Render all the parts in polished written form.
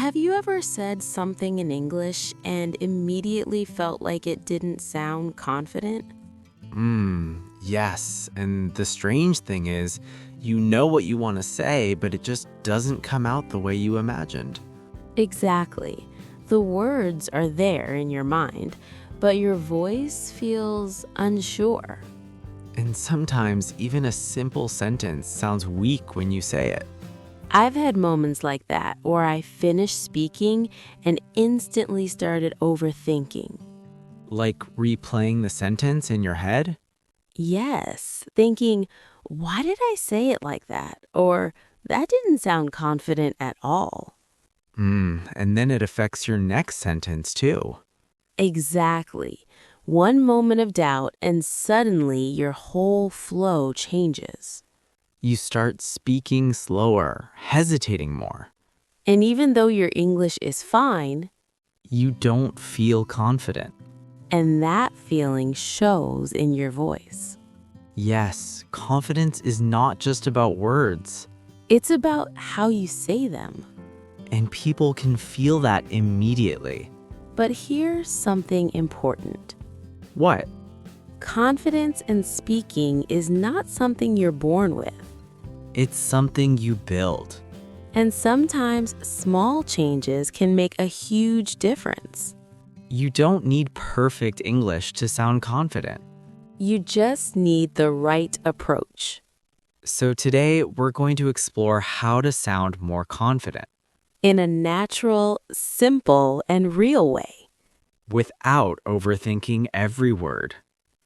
Have you ever said something in English and immediately felt like it didn't sound confident? Yes. And the strange thing is, you know what you want to say, but it just doesn't come out the way you imagined. Exactly. The words are there in your mind, but your voice feels unsure. And sometimes even a simple sentence sounds weak when you say it. I've had moments like that where I finished speaking and instantly started overthinking. Like replaying the sentence in your head? Yes, thinking, why did I say it like that? Or that didn't sound confident at all. And then it affects your next sentence too. Exactly. One moment of doubt, and suddenly your whole flow changes. You start speaking slower, hesitating more. And even though your English is fine, You don't feel confident. and that feeling shows in your voice. Yes, confidence is not just about words, It's about how you say them. and people can feel that immediately. But here's something important. What? Confidence in speaking is not something you're born with. It's something you build. And sometimes small changes can make a huge difference. You don't need perfect English to sound confident. You just need the right approach. So today, we're going to explore how to sound more confident In a natural, simple, and real way. without overthinking every word.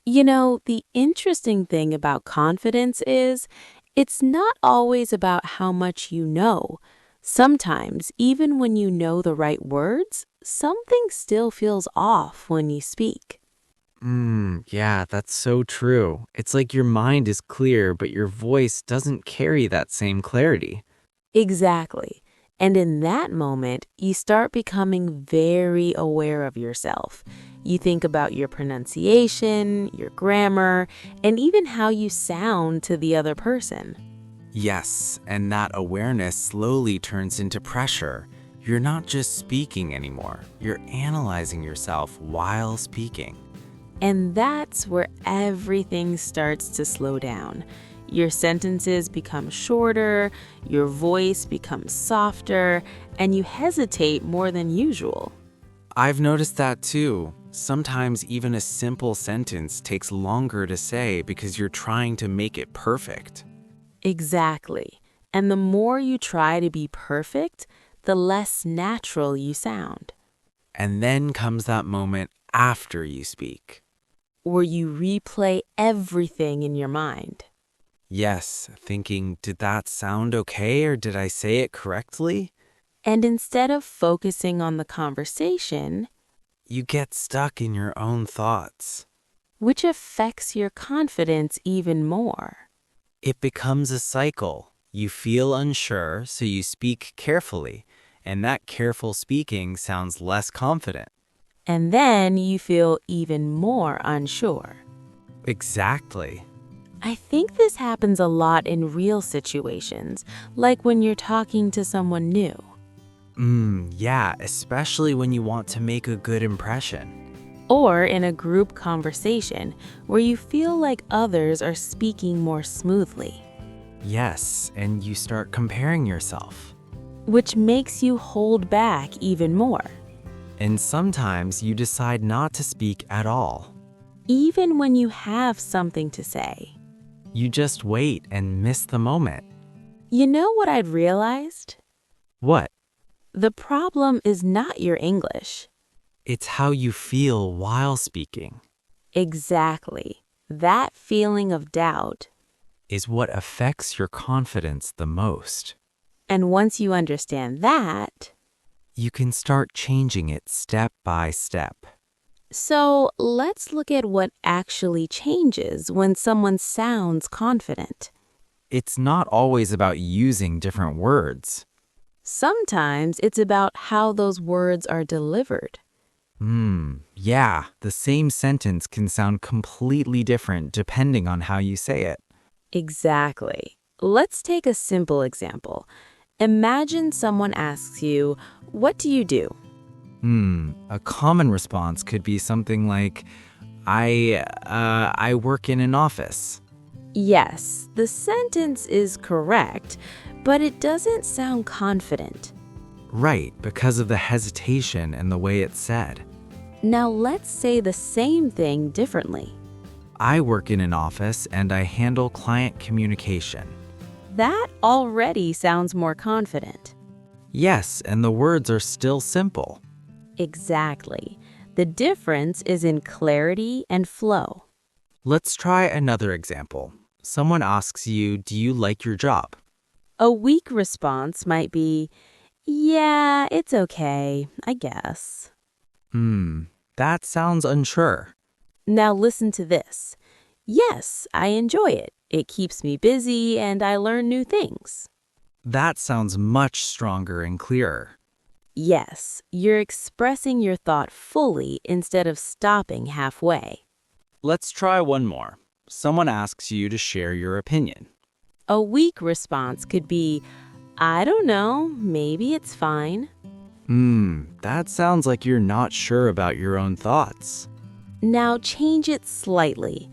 You know, the interesting thing about confidence is it's not always about how much you know. Sometimes, even when you know the right words, something still feels off when you speak. Yeah, that's so true. It's like your mind is clear, but your voice doesn't carry that same clarity. Exactly. And in that moment, you start becoming very aware of yourself. You think about your pronunciation, your grammar, and even how you sound to the other person. Yes, and that awareness slowly turns into pressure. You're not just speaking anymore, you're analyzing yourself while speaking. And that's where everything starts to slow down. Your sentences become shorter, your voice becomes softer, and you hesitate more than usual. I've noticed that too. Sometimes even a simple sentence takes longer to say because you're trying to make it perfect. Exactly. And the more you try to be perfect, the less natural you sound. And then comes that moment after you speak. Where you replay everything in your mind. Yes, thinking, did that sound okay or did I say it correctly? And instead of focusing on the conversation, You get stuck in your own thoughts. which affects your confidence even more. It becomes a cycle. You feel unsure, so you speak carefully, and that careful speaking sounds less confident. And then you feel even more unsure. Exactly. I think this happens a lot in real situations, like when you're talking to someone new. Yeah, especially when you want to make a good impression. Or in a group conversation where you feel like others are speaking more smoothly, Yes, and you start comparing yourself. which makes you hold back even more, And sometimes you decide not to speak at all. even when you have something to say. You just wait and miss the moment. You know what I'd realized? What? The problem is not your English. It's how you feel while speaking Exactly. That feeling of doubt. is what affects your confidence the most. And once you understand that, You can start changing it step by step. so let's look at what actually changes when someone sounds confident. It's not always about using different words. Sometimes it's about how those words are delivered. Yeah, the same sentence can sound completely different depending on how you say it. Exactly. Let's take a simple example. Imagine someone asks you, What do you do? A common response could be something like, I work in an office. Yes, the sentence is correct, but it doesn't sound confident. Right, because of the hesitation and the way it's said. Now let's say the same thing differently. I work in an office and I handle client communication. That already sounds more confident. Yes, and the words are still simple. Exactly. The difference is in clarity and flow. Let's try another example. Someone asks you, do you like your job? A weak response might be, yeah, it's okay, I guess. That sounds unsure. Now listen to this. Yes, I enjoy it. It keeps me busy and I learn new things. That sounds much stronger and clearer. Yes, you're expressing your thought fully instead of stopping halfway. Let's try one more. Someone asks you to share your opinion. A weak response could be, I don't know, maybe it's fine. That sounds like you're not sure about your own thoughts. Now change it slightly.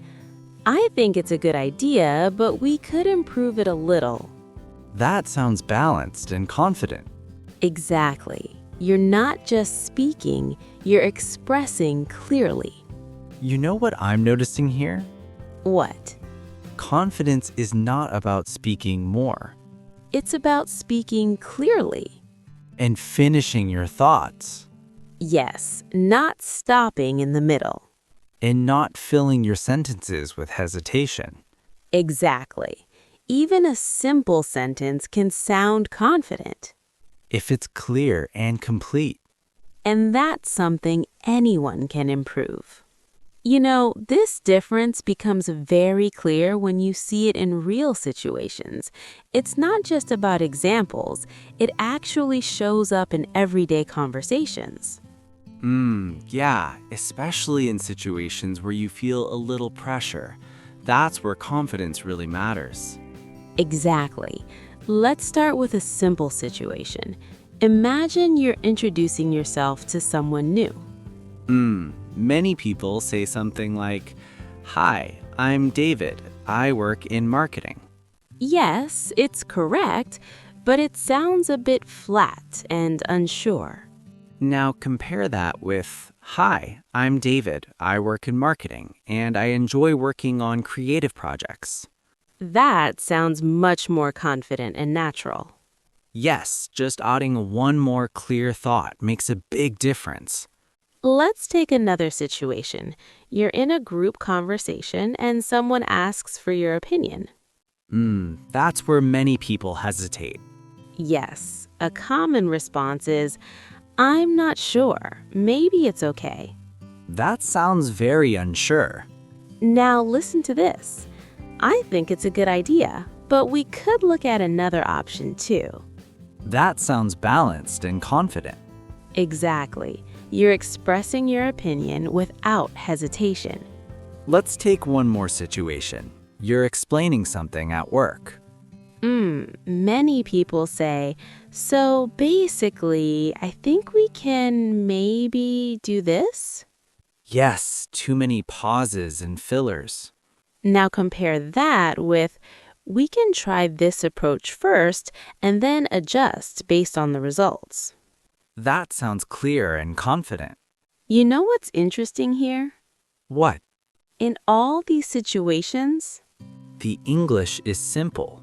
I think it's a good idea, but we could improve it a little. That sounds balanced and confident. Exactly. You're not just speaking, you're expressing clearly. You know what I'm noticing here? What? Confidence is not about speaking more It's about speaking clearly. and finishing your thoughts Yes, not stopping in the middle. and not filling your sentences with hesitation. Exactly. Even a simple sentence can sound confident. If it's clear and complete. And that's something anyone can improve. You know, this difference becomes very clear when you see it in real situations. It's not just about examples, it actually shows up in everyday conversations. Yeah, especially in situations where you feel a little pressure. That's where confidence really matters. Exactly. Let's start with a simple situation. Imagine you're introducing yourself to someone new. Many people say something like, Hi, I'm David. I work in marketing. Yes, it's correct, but it sounds a bit flat and unsure. Now compare that with, Hi, I'm David. I work in marketing, and I enjoy working on creative projects. That sounds much more confident and natural. Yes, just adding one more clear thought makes a big difference. Let's take another situation. You're in a group conversation and someone asks for your opinion. That's where many people hesitate. Yes, a common response is, I'm not sure. Maybe it's okay. That sounds very unsure. Now listen to this. I think it's a good idea, but we could look at another option too. That sounds balanced and confident. Exactly. You're expressing your opinion without hesitation. Let's take one more situation. You're explaining something at work. Many people say, so basically, I think we can maybe do this? Yes, too many pauses and fillers. Now compare that with, we can try this approach first and then adjust based on the results. That sounds clear and confident. You know what's interesting here? What? In all these situations, The English is simple.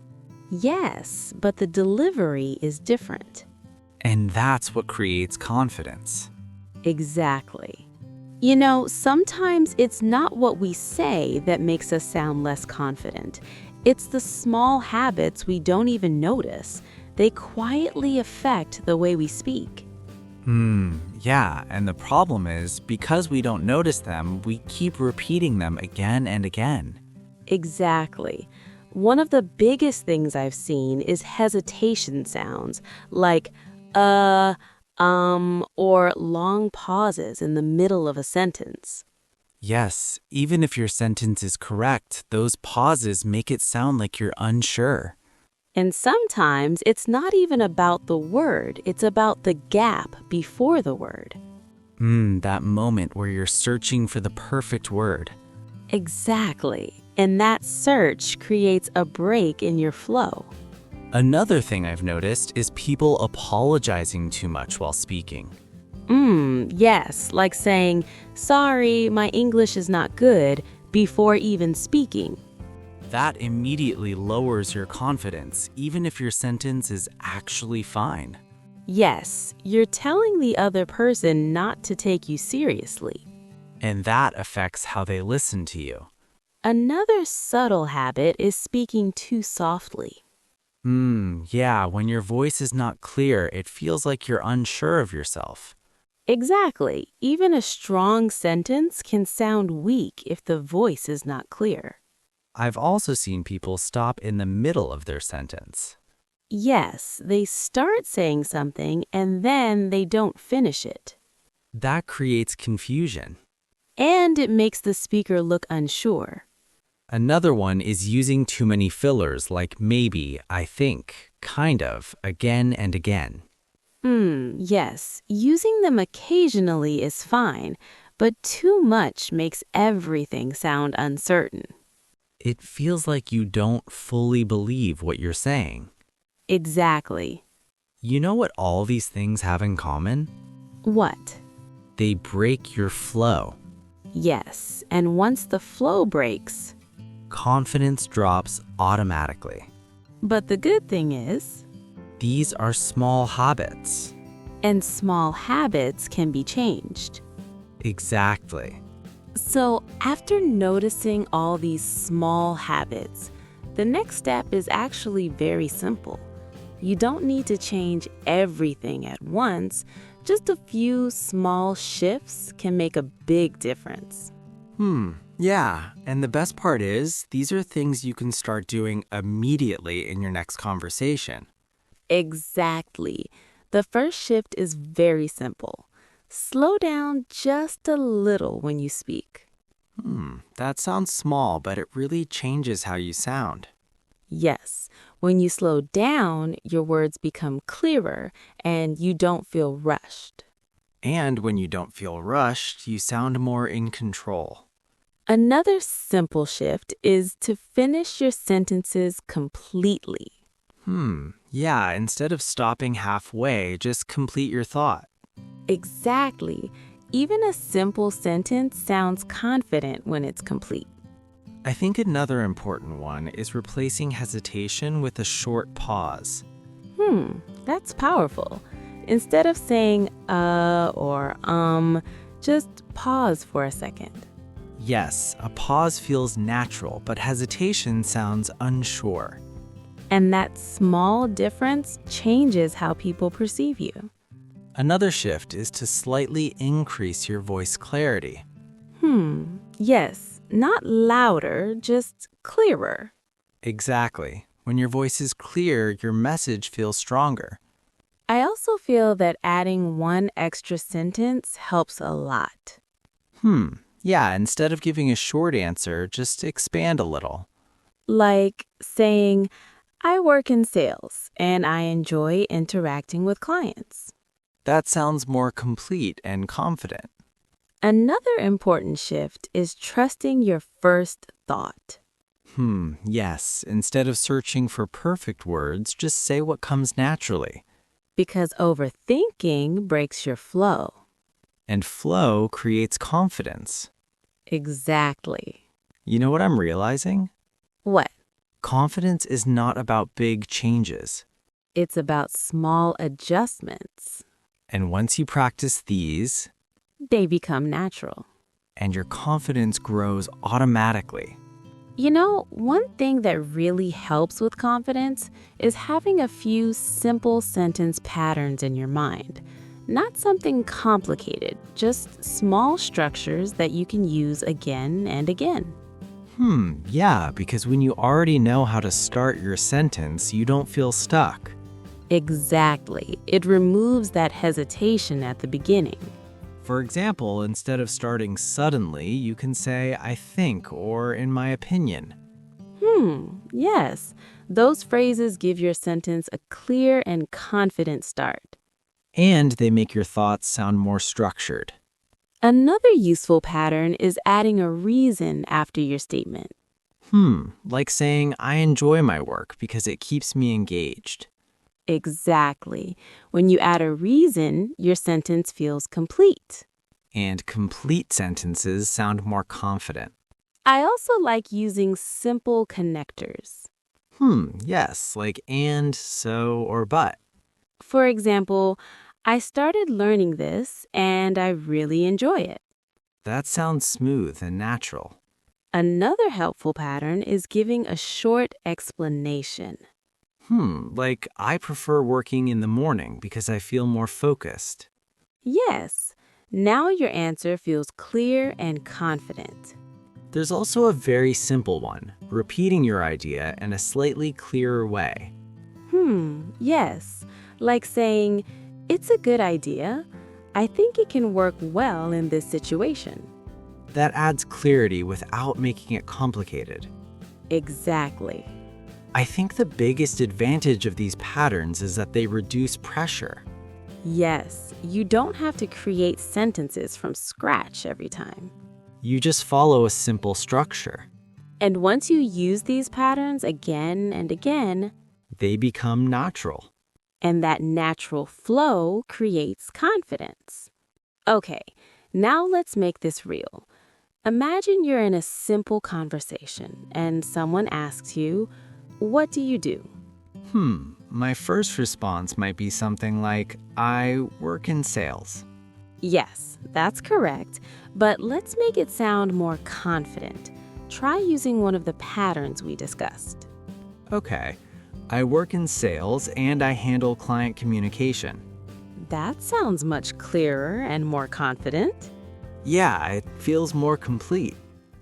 yes, but the delivery is different. And that's what creates confidence. Exactly. You know, sometimes it's not what we say that makes us sound less confident. It's the small habits we don't even notice. They quietly affect the way we speak. Yeah, and the problem is, because we don't notice them, we keep repeating them again and again. Exactly. One of the biggest things I've seen is hesitation sounds, like or long pauses in the middle of a sentence. Yes, even if your sentence is correct, those pauses make it sound like you're unsure. And sometimes it's not even about the word, it's about the gap before the word. That moment where you're searching for the perfect word. Exactly. And that search creates a break in your flow. Another thing I've noticed is people apologizing too much while speaking. Yes, like saying, sorry, my English is not good, before even speaking. That immediately lowers your confidence, even if your sentence is actually fine. Yes, you're telling the other person not to take you seriously. And that affects how they listen to you. Another subtle habit is speaking too softly. Yeah, when your voice is not clear, it feels like you're unsure of yourself. Exactly. Even a strong sentence can sound weak if the voice is not clear. I've also seen people stop in the middle of their sentence. Yes, they start saying something and then they don't finish it. That creates confusion. And it makes the speaker look unsure. Another one is using too many fillers like maybe, I think, kind of, again and again. Yes, using them occasionally is fine, but too much makes everything sound uncertain. It feels like you don't fully believe what you're saying. Exactly. You know what all these things have in common? What? They break your flow. Yes, and once the flow breaks. Confidence drops automatically. But the good thing is, These are small habits. and small habits can be changed. Exactly. So, after noticing all these small habits, the next step is actually very simple. You don't need to change everything at once. Just a few small shifts can make a big difference. Yeah, and the best part is, these are things you can start doing immediately in your next conversation. Exactly. The first shift is very simple. Slow down just a little when you speak. That sounds small, but it really changes how you sound. Yes, when you slow down, your words become clearer and you don't feel rushed. And when you don't feel rushed, you sound more in control. Another simple shift is to finish your sentences completely. Yeah, instead of stopping halfway, just complete your thought. Exactly. Even a simple sentence sounds confident when it's complete. I think another important one is replacing hesitation with a short pause. That's powerful. Instead of saying or just pause for a second. Yes, a pause feels natural, but hesitation sounds unsure. And that small difference changes how people perceive you. Another shift is to slightly increase your voice clarity. Yes, not louder, just clearer. Exactly. When your voice is clear, your message feels stronger. I also feel that adding one extra sentence helps a lot. Yeah, instead of giving a short answer, just expand a little. Like saying, I work in sales and I enjoy interacting with clients. That sounds more complete and confident. Another important shift is trusting your first thought. Yes, instead of searching for perfect words, just say what comes naturally. Because overthinking breaks your flow. And flow creates confidence. Exactly. You know what I'm realizing? What? Confidence is not about big changes. It's about small adjustments. And once you practice these, They become natural. and your confidence grows automatically. You know, one thing that really helps with confidence is having a few simple sentence patterns in your mind. Not something complicated, just small structures that you can use again and again. Yeah, because when you already know how to start your sentence, you don't feel stuck. Exactly. It removes that hesitation at the beginning. For example, instead of starting suddenly, you can say, I think, or in my opinion. Yes. Those phrases give your sentence a clear and confident start. And they make your thoughts sound more structured. Another useful pattern is adding a reason after your statement. Like saying, I enjoy my work because it keeps me engaged. Exactly. When you add a reason, your sentence feels complete. And complete sentences sound more confident. I also like using simple connectors. Yes, like and, so, or but. For example, I started learning this and I really enjoy it. That sounds smooth and natural. Another helpful pattern is giving a short explanation. Like I prefer working in the morning because I feel more focused. Yes, now your answer feels clear and confident. There's also a very simple one, repeating your idea in a slightly clearer way. Yes, like saying, it's a good idea. I think it can work well in this situation. That adds clarity without making it complicated. Exactly. I think the biggest advantage of these patterns is that they reduce pressure. Yes, you don't have to create sentences from scratch every time. You just follow a simple structure. And once you use these patterns again and again, They become natural. and that natural flow creates confidence. Okay, now let's make this real. Imagine you're in a simple conversation and someone asks you, what do you do? My first response might be something like, I work in sales. Yes, that's correct, but let's make it sound more confident. Try using one of the patterns we discussed. Okay, I work in sales and I handle client communication. That sounds much clearer and more confident. Yeah, it feels more complete.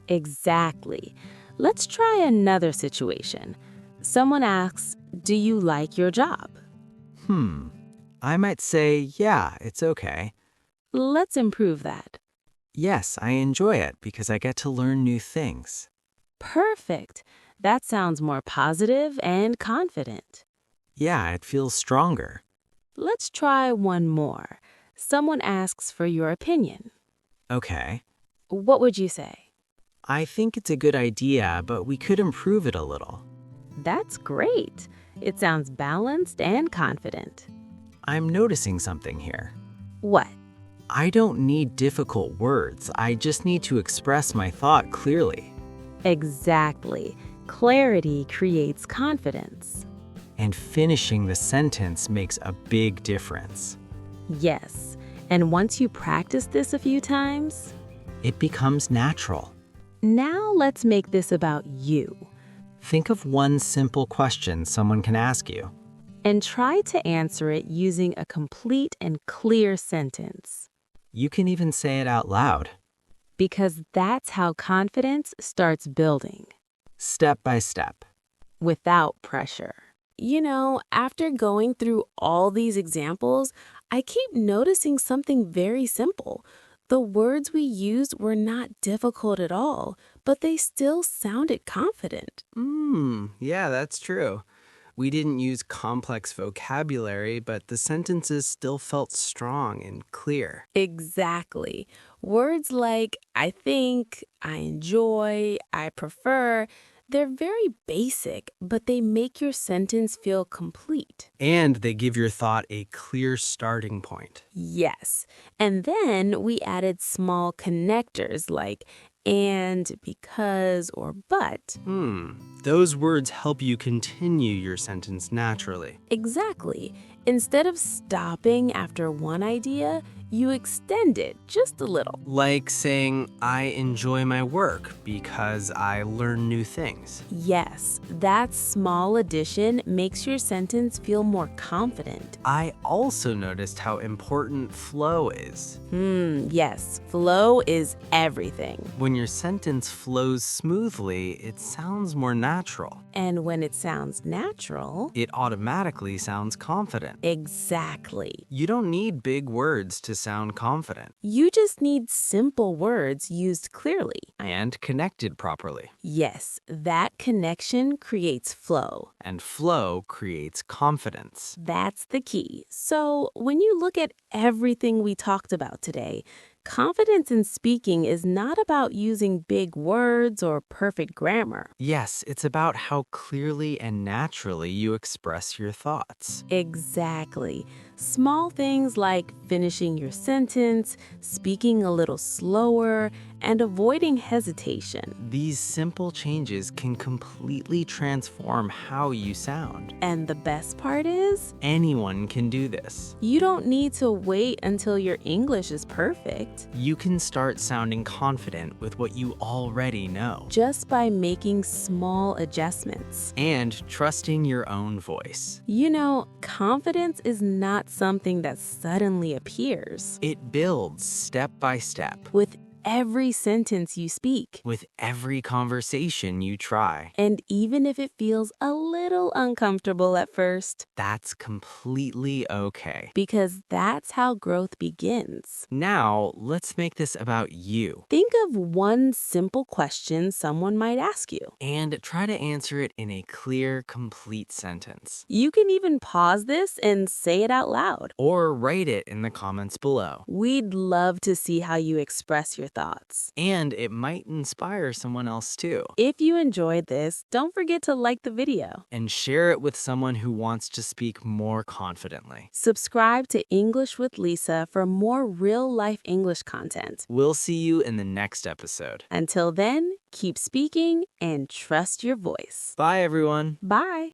Exactly. Let's try another situation. Someone asks, do you like your job? I might say, yeah, it's okay. Let's improve that. Yes, I enjoy it because I get to learn new things. Perfect. That sounds more positive and confident. Yeah, it feels stronger. Let's try one more. Someone asks for your opinion. Okay. What would you say? I think it's a good idea, but we could improve it a little. That's great. It sounds balanced and confident. I'm noticing something here. What? I don't need difficult words. I just need to express my thought clearly. Exactly. Clarity creates confidence. And finishing the sentence makes a big difference. Yes. And once you practice this a few times, It becomes natural. now let's make this about you. Think of one simple question someone can ask you. And try to answer it using a complete and clear sentence. You can even say it out loud, Because that's how confidence starts building, step by step. without pressure. You know, after going through all these examples, I keep noticing something very simple. The words we used were not difficult at all, but they still sounded confident. Yeah, that's true. We didn't use complex vocabulary, but the sentences still felt strong and clear. Exactly. Words like I think, I enjoy, I prefer, they're very basic, but they make your sentence feel complete. And they give your thought a clear starting point. Yes. And then we added small connectors like and, because, or but. Those words help you continue your sentence naturally. Exactly. Instead of stopping after one idea, you extend it just a little. Like saying, I enjoy my work because I learn new things. Yes, that small addition makes your sentence feel more confident. I also noticed how important flow is. Yes, flow is everything. When your sentence flows smoothly, it sounds more natural. And when it sounds natural, it automatically sounds confident. exactly. You don't need big words to sound confident You just need simple words used clearly. and connected properly. Yes, that connection creates flow. And flow creates confidence. That's the key. So, when you look at everything we talked about today, confidence in speaking is not about using big words or perfect grammar. Yes, it's about how clearly and naturally you express your thoughts. Exactly. Small things like finishing your sentence, speaking a little slower, and avoiding hesitation. These simple changes can completely transform how you sound. And the best part is, Anyone can do this. you don't need to wait until your English is perfect. You can start sounding confident with what you already know Just by making small adjustments. and trusting your own voice. You know, confidence is not something that suddenly appears. It builds step by step With every sentence you speak, with every conversation you try. and even if it feels a little uncomfortable at first, That's completely okay. because that's how growth begins. Now, let's make this about you Think of one simple question someone might ask you. and try to answer it in a clear, complete sentence. You can even pause this and say it out loud. Or write it in the comments below. We'd love to see how you express your thoughts. And it might inspire someone else too. If you enjoyed this, don't forget to like the video. And share it with someone who wants to speak more confidently. Subscribe to English with Lisaa for more real-life English content. We'll see you in the next episode. Until then, keep speaking and trust your voice. Bye, everyone. Bye.